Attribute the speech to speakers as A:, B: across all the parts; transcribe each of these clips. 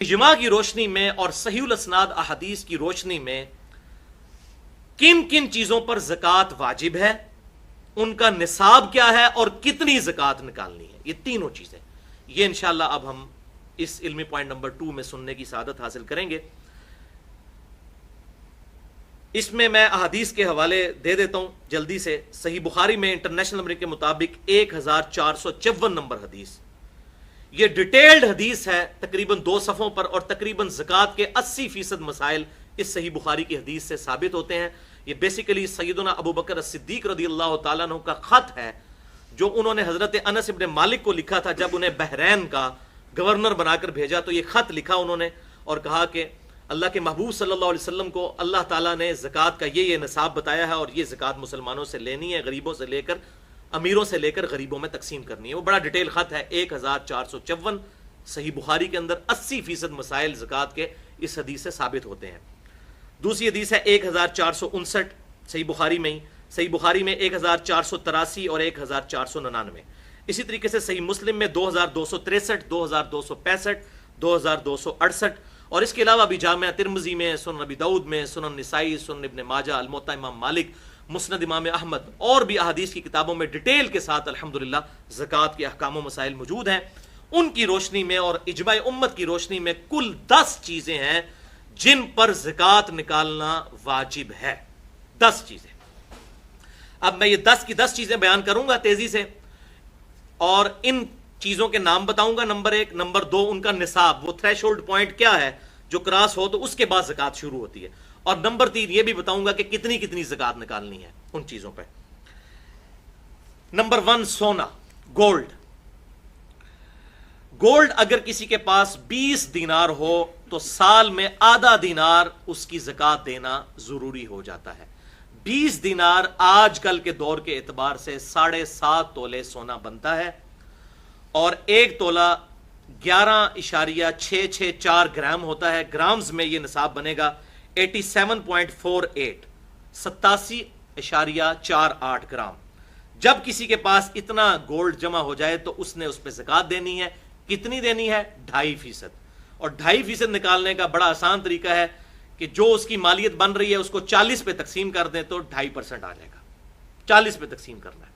A: इजमा की रोशनी में और सहीहुल असनाद अहादीस की रोशनी में किन किन चीजों पर ज़कात वाजिब है, उनका निसाब क्या है और कितनी ज़कात निकालनी है, ये तीनों चीजें, ये इंशाअल्लाह अब हम इस इल्मी पॉइंट नंबर 2 में सुनने की सादत हासिल करेंगे। इसमें मैं अहादीस के हवाले दे देता हूं जल्दी से। सही बुखारी में इंटरनेशनल नंबर के मुताबिक 1454 नंबर हदीस, ये डिटेल्ड हदीस है तकरीबन 2 सफ़ों पर, और तकरीबन ज़कात के 80% मसाइल इस सही बुखारी की हदीस से साबित होते हैं। ये बेसिकली सैयदना अबू बकर as-सिद्दीक रज़ियल्लाहु ताला अन्हु का खत है जो उन्होंने हजरत अनस इब्न मालिक को लिखा था जब उन्हें बहरैन का गवर्नर बनाकर भेजा। तो ये खत लिखा उन्होंने और कहा कि अल्लाह के महबूब सल्लल्लाहु अलैहि वसल्लम को अल्लाह ताला ने ज़कात का ये निसाब बताया है और ये ज़कात मुसलमानों से लेनी है, गरीबों से लेकर अमीरों से लेकर गरीबों में तकसीम करनी है। वो बड़ा डिटेल खत है, 1454 सही बुखारी के अंदर 80% मसाइल ज़कात के इस हदीस से साबित होते हैं। दूसरी हदीस है 1459 सही बुखारी में ही, सही बुखारी में 1483 और 1499। इसी तरीके से सही मुस्लिम में 2263, 2265, 2268, और इसके अलावा भी जामिया तिरमिज़ी में, सुनन नबी दाऊद में, सुनन निसाई, सुनन इब्न माजा, अल मुवत्ता इमाम मालिक, मुस्नद इमाम अहमद और भी अहादीस की किताबों में डिटेल के साथ अल्हम्दुलिल्लाह ज़कात के अहकाम व मसाइल मौजूद हैं। उनकी रोशनी में और इजमा उम्मत की रोशनी में कुल 10 चीजें हैं जिन पर ज़कात निकालना वाजिब है। 10 चीजें। अब मैं ये 10 की 10 चीजें बयान करूंगा तेजी से, और इन चीजों के नाम बताऊंगा, नंबर 1, नंबर 2 उनका निसाब, वो थ्रेशोल्ड पॉइंट क्या है जो क्रॉस हो तो उसके बाद ज़कात शुरू होती है, और नंबर 3 ये भी बताऊंगा कि कितनी कितनी ज़कात निकालनी है उन चीजों पे। नंबर 1 सोना, गोल्ड। गोल्ड अगर किसी के पास 20 दीनार हो तो साल में आधा दीनार उसकी ज़कात देना जरूरी हो जाता है। 20 दीनार आजकल के दौर के एतबार से 7.5 तोले सोना बनता है, और 1 तोला 11.664 ग्राम होता है। ग्राम्स में यह निसाब बनेगा 87.48, 87.48 ग्राम। जब किसी के पास इतना गोल्ड जमा हो जाए तो उसने उस पर ज़कात देनी है। कितनी देनी है? 2.5%। और 2.5% निकालने का बड़ा आसान तरीका है कि जो उसकी मालियत बन रही है उसको 40 पे तकसीम कर दें तो 2.5% आ जाएगा। 40 पे तकसीम करना है।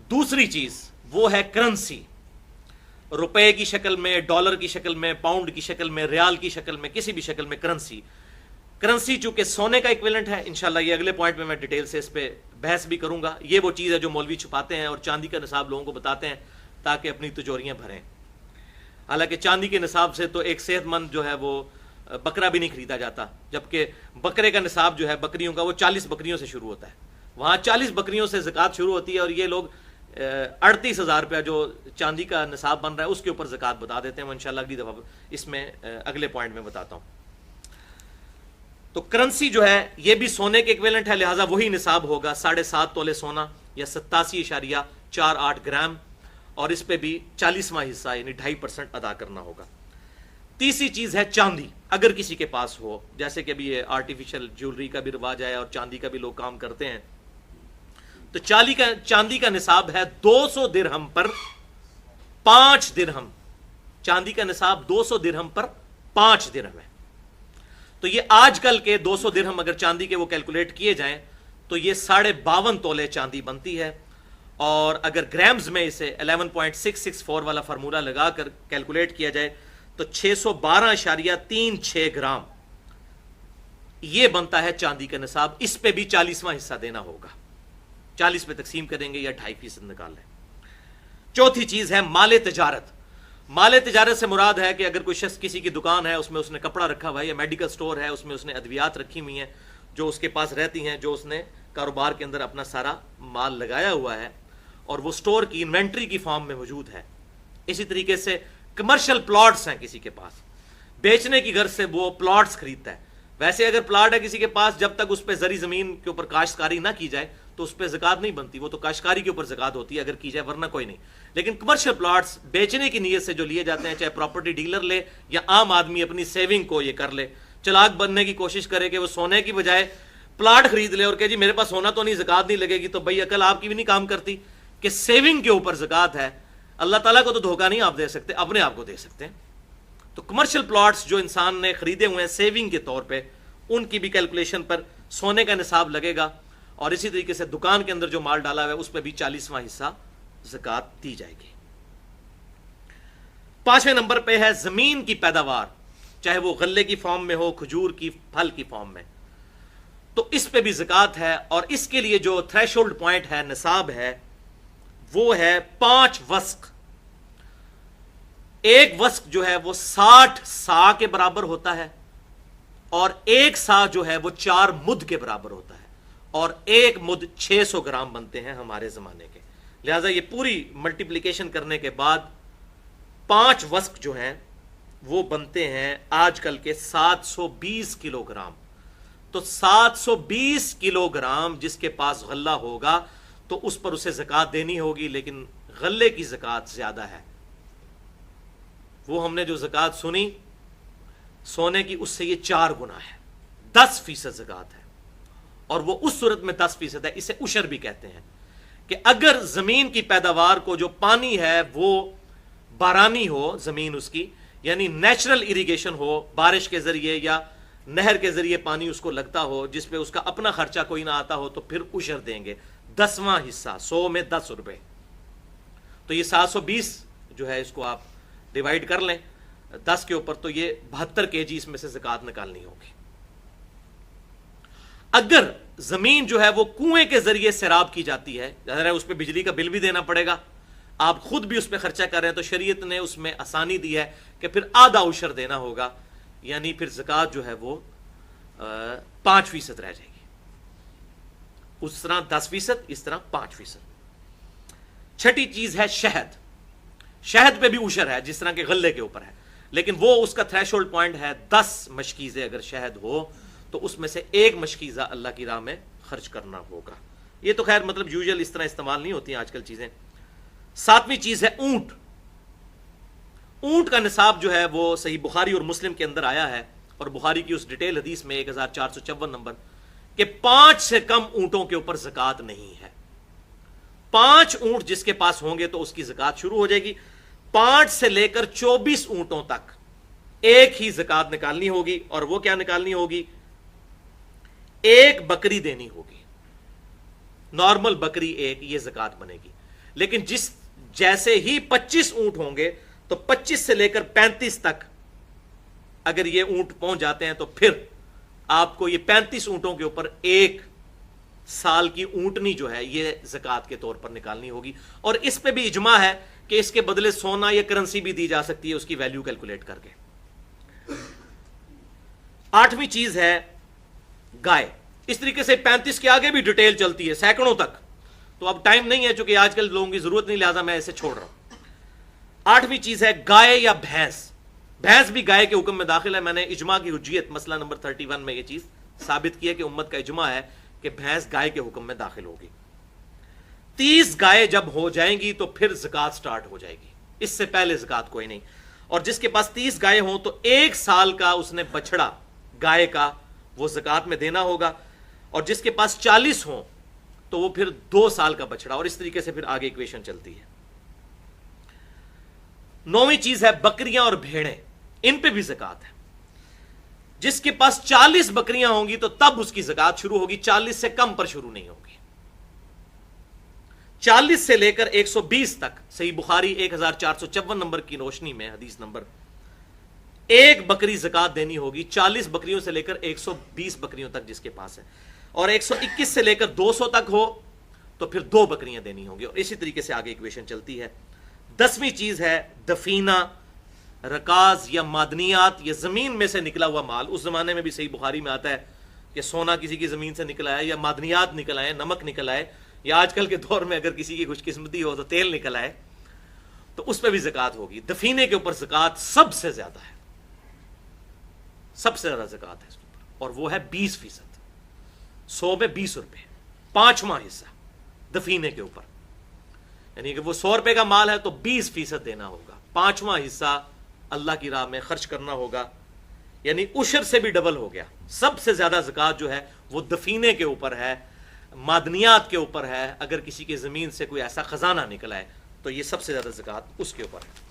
A: दूसरी चीज वो है करेंसी, रुपए की शक्ल में, डॉलर की शक्ल में, पाउंड की शक्ल में, रियाल की शक्ल में, किसी भी शक्ल में करेंसी। करेंसी चूंकि सोने का इक्विवेलेंट है, इंशाल्लाह ये अगले पॉइंट में मैं डिटेल से इस पे बहस भी करूंगा। ये वो चीज है जो मौलवी छुपाते हैं और चांदी का निसाब लोगों को बताते हैं ताकि अपनी तिजोरियां भरें। हालांकि चांदी के निसाब से तो एक सेहतमंद जो है वो बकरा भी नहीं खरीदा जाता, जबकि बकरे का निसाब जो है बकरियों का वो 40 बकरियों से शुरू होता है। वहां 40 बकरियों से ज़कात शुरू होती है, और ये लोग 38,000 रुपया जो चांदी का निसाब बन रहा है उसके ऊपर ज़कात बता देते हैं। वो इंशाल्लाह अगली दफा इसमें अगले पॉइंट में बताता हूं। तो करेंसी जो है ये भी सोने के इक्विवेलेंट है, लिहाजा वही निसाब होगा 7.5 तोले सोना या 87.48 ग्राम, और इस पे भी 40वां हिस्सा यानी 2.5% अदा करना होगा। तीसरी चीज है चांदी, अगर किसी के पास हो, जैसे कि अभी ये आर्टिफिशियल ज्वेलरी का भी रिवाज है और चांदी का भी लोग काम करते हैं, तो चांदी का निसाब है 200 दिरहम पर 5 दिरहम। चांदी का निसाब 200 दिरहम पर 5 दिरहम है। तो ये आजकल के 200 दिरहम अगर चांदी के वो कैलकुलेट किए जाएं तो ये 52.5 तोले चांदी बनती है, और अगर ग्राम्स में इसे 11.664 वाला फार्मूला लगाकर कैलकुलेट किया जाए तो 612.36 ग्राम ये बनता है चांदी का निसाब। इस पे भी 40वां हिस्सा देना होगा, 40 पे तकसीम करेंगे या 2.5% निकाल लें। चौथी चीज है माले तिजारत। माले तिजारत से मुराद है कि अगर कोई शख्स किसी की दुकान है, उसमें उसने कपड़ा रखा हुआ है, या मेडिकल स्टोर है, उसमें उसने अद्वियात रखी हुई हैं जो उसके पास रहती हैं, जो उसने कारोबार के अंदर अपना सारा माल लगाया हुआ है और वो स्टोर की इन्वेंट्री की फॉर्म में मौजूद है। इसी तरीके से कमर्शियल प्लॉट्स हैं किसी के पास, बेचने की गर्ज से वो प्लॉट्स खरीदता है। वैसे अगर प्लॉट है किसी के पास, जब तक उस पर जरी जमीन के ऊपर काश्तकारी ना की जाए तो उस पर ज़कात नहीं बनती, वो तो काश्तकारी के ऊपर ज़कात होती है अगर की जाए, वरना कोई नहीं। लेकिन कमर्शियल प्लॉट्स बेचने की नीयत से जो लिए जाते हैं, चाहे प्रॉपर्टी डीलर ले या आम आदमी अपनी सेविंग को ये कर ले, चालाक बनने की कोशिश करे कि वो सोने की बजाय प्लॉट खरीद ले और कहे जी मेरे पास सोना तो नहीं, ज़कात नहीं लगेगी, तो भाई अकल आपकी भी नहीं काम करती कि सेविंग के ऊपर ज़कात है। اللہ تعالیٰ کو تو دھوکہ نہیں آپ دے سکتے, اپنے آپ کو دے سکتے ہیں. تو کمرشل پلاٹس جو انسان نے خریدے ہوئے ہیں سیونگ کے طور پہ, ان کی بھی کیلکولیشن پر سونے کا نصاب لگے گا, اور اسی طریقے سے دکان کے اندر جو مال ڈالا ہوا ہے اس پہ بھی 40واں حصہ زکوٰۃ دی جائے گی. 5ویں نمبر پہ ہے زمین کی پیداوار, چاہے وہ غلے کی فارم میں ہو, کھجور کی پھل کی فارم میں, تو اس پہ بھی زکوٰۃ ہے. اور اس کے لیے جو تھریش ہولڈ پوائنٹ ہے, نصاب ہے, وہ ہے 5 وسق. ایک وسق جو ہے وہ 60 سا کے برابر ہوتا ہے, اور ایک سا جو ہے وہ 4 مد کے برابر ہوتا ہے, اور ایک مد 600 گرام بنتے ہیں ہمارے زمانے کے. لہذا یہ پوری ملٹیپلیکیشن کرنے کے بعد 5 وسق جو ہیں وہ بنتے ہیں آج کل کے 720 کلو گرام. تو 720 کلو گرام جس کے پاس غلہ ہوگا تو اس پر اسے زکوٰۃ دینی ہوگی, لیکن غلے کی زکوٰۃ زیادہ ہے. وہ ہم نے جو زکوٰۃ سنی سونے کی, اس سے یہ 4 گنا ہے, 10% زکوٰۃ ہے. اور وہ اس صورت میں 10% ہے, اسے عشر بھی کہتے ہیں, کہ اگر زمین کی پیداوار کو جو پانی ہے وہ بارانی ہو, زمین اس کی یعنی نیچرل اریگیشن ہو, بارش کے ذریعے یا نہر کے ذریعے پانی اس کو لگتا ہو, جس پہ اس کا اپنا خرچہ کوئی نہ آتا ہو, تو پھر عشر دیں گے 10واں حصہ, 100 میں 10 روپے. تو یہ 720 جو ہے اس کو آپ ڈیوائیڈ کر لیں 10 کے اوپر, تو یہ 72 kg اس میں سے زکوٰۃ نکالنی ہوگی. اگر زمین جو ہے وہ کنویں کے ذریعے سیراب کی جاتی ہے, ظاہر ہے اس پہ بجلی کا بل بھی دینا پڑے گا, آپ خود بھی اس پہ خرچہ کر رہے ہیں, تو شریعت نے اس میں آسانی دی ہے کہ پھر آدھا عشر دینا ہوگا, یعنی پھر زکوٰۃ جو ہے وہ 5% رہ جائے گی. اس طرح 10%, اس طرح 5%. 6ٹھی چیز ہے شہد. شہد پہ بھی عشر ہے جس طرح کے غلے کے اوپر ہے, لیکن وہ اس کا تھریش ہولڈ پوائنٹ ہے 10 مشکیزے. اگر شہد ہو تو اس میں سے 1 مشکیزہ اللہ کی راہ میں خرچ کرنا ہوگا. یہ تو خیر مطلب یوزل اس طرح استعمال نہیں ہوتی ہیں آج کل چیزیں. 7ویں چیز ہے اونٹ. اونٹ کا نصاب جو ہے وہ صحیح بخاری اور مسلم کے اندر آیا ہے, اور بخاری کی اس ڈیٹیل حدیث میں 1454 نمبر, کہ 5 سے کم اونٹوں کے اوپر زکوٰۃ نہیں ہے. 5 اونٹ جس کے پاس ہوں گے تو اس کی زکوٰۃ شروع ہو جائے گی. 5 سے لے کر 24 اونٹوں تک ایک ہی زکوٰۃ نکالنی ہوگی, اور وہ کیا نکالنی ہوگی؟ 1 بکری دینی ہوگی. نارمل بکری 1, یہ زکوٰۃ بنے گی. لیکن جیسے ہی 25 اونٹ ہوں گے تو 25 سے لے کر 35 تک اگر یہ اونٹ پہنچ جاتے ہیں تو پھر آپ کو یہ 35 اونٹوں کے اوپر 1 سال کی اونٹنی جو ہے یہ زکوٰۃ کے طور پر نکالنی ہوگی. اور اس پہ بھی اجماع ہے کہ اس کے بدلے سونا یا کرنسی بھی دی جا سکتی ہے, اس کی ویلیو کیلکولیٹ کر کے. 8ویں چیز ہے گائے. اس طریقے سے 35 کے آگے بھی ڈیٹیل چلتی ہے سینکڑوں تک, تو اب ٹائم نہیں ہے چونکہ آج کل لوگوں کی ضرورت نہیں, لہذا میں اسے چھوڑ رہا ہوں. 8ویں چیز ہے گائے یا بھینس. بھینس بھی گائے کے حکم میں داخل ہے. میں نے اجماع کی حجیت مسئلہ نمبر 31 میں یہ چیز ثابت کی ہے کہ امت کا اجماع ہے کہ بھینس گائے کے حکم میں داخل ہوگی. 30 گائے جب ہو جائیں گی تو پھر زکوٰۃ سٹارٹ ہو جائے گی, اس سے پہلے زکوٰۃ کوئی نہیں. اور جس کے پاس 30 گائے ہوں تو 1 سال کا اس نے بچڑا گائے کا وہ زکوٰۃ میں دینا ہوگا, اور جس کے پاس 40 ہوں تو وہ پھر 2 سال کا بچڑا, اور اس طریقے سے پھر آگے ایکویشن چلتی ہے. 9ویں چیز ہے بکریاں اور بھیڑیں. ان پہ بھی زکوٰۃ ہے. جس کے پاس 40 بکریاں ہوں گی تو تب اس کی زکوٰۃ شروع ہوگی, 40 سے کم پر شروع نہیں ہوگی. 40 سے لے کر 120 تک صحیح بخاری 1454 نمبر کی روشنی میں حدیث نمبر 1 بکری زکوٰۃ دینی ہوگی. 40 بکریوں سے لے کر 120 بکریوں تک جس کے پاس ہے, اور 121 سے لے کر 200 تک ہو تو پھر 2 بکریاں دینی ہوں گی, اور اسی طریقے سے آگے ایکویشن چلتی ہے. 10ویں چیز ہے دفینہ, رکاز یا معدنیات, یہ زمین میں سے نکلا ہوا مال. اس زمانے میں بھی صحیح بخاری میں آتا ہے کہ سونا کسی کی زمین سے نکل آئے, یا معدنیات نکل آئے, نمک نکل آئے, یا آج کل کے دور میں اگر کسی کی خوش قسمتی ہو تو تیل نکل آئے, تو اس پہ بھی زکوٰۃ ہوگی. دفینے کے اوپر زکوٰۃ سب سے زیادہ ہے, سب سے زیادہ زکوٰۃ ہے اس کے اوپر, اور وہ ہے 20%. 100 میں 20 روپے, 5واں حصہ دفینے کے اوپر. یعنی کہ وہ 100 روپے کا مال ہے تو 20% دینا ہوگا, 5واں حصہ اللہ کی راہ میں خرچ کرنا ہوگا. یعنی عشر سے بھی ڈبل ہو گیا. سب سے زیادہ زکوٰۃ جو ہے وہ دفینے کے اوپر ہے, معدنیات کے اوپر ہے. اگر کسی کی زمین سے کوئی ایسا خزانہ نکلا ہے تو یہ سب سے زیادہ زکوٰۃ اس کے اوپر ہے۔